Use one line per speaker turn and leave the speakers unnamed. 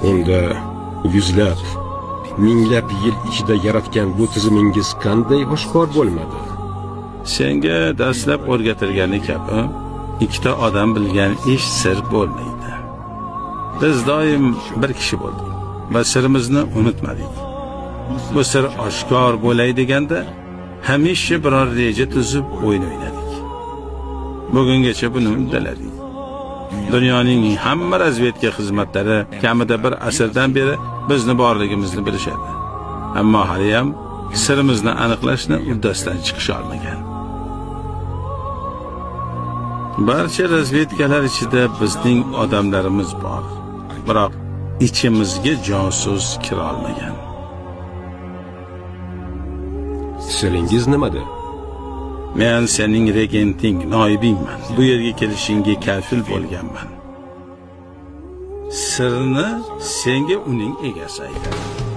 Unda yuzlab, minglab yil ichida yaratgan bu tizimingiz qanday oshkor bo'lmadi?
Senga dastlab o'rgatilgani kabi, ikkita odam bilgan ish sir bo'lmaydi. Biz doim bir kishi bo'ldik va sirimizni unutmadik. Bu sir oshkor bo'lay deganda hamisha biror reja tuzib o'yin o'ynadik. Bugungacha buni uddaladik. Dunyoning hamma razvedka xizmatlari kamida bir asrdan beri bizni borligimizni bilishadi. Ammo hali ham sirimizni aniqlashni uddasidan chiqisha olmagan. Barcha razvedkalar ichida bizning odamlarimiz bor. Biroq ichimizga josus kira olmagan.
Siringiz nimada?
Men sening regenting, noibingman. Bu yerga kelishingga kafil bo'lganman. Sirni senga uning egasi aytadi.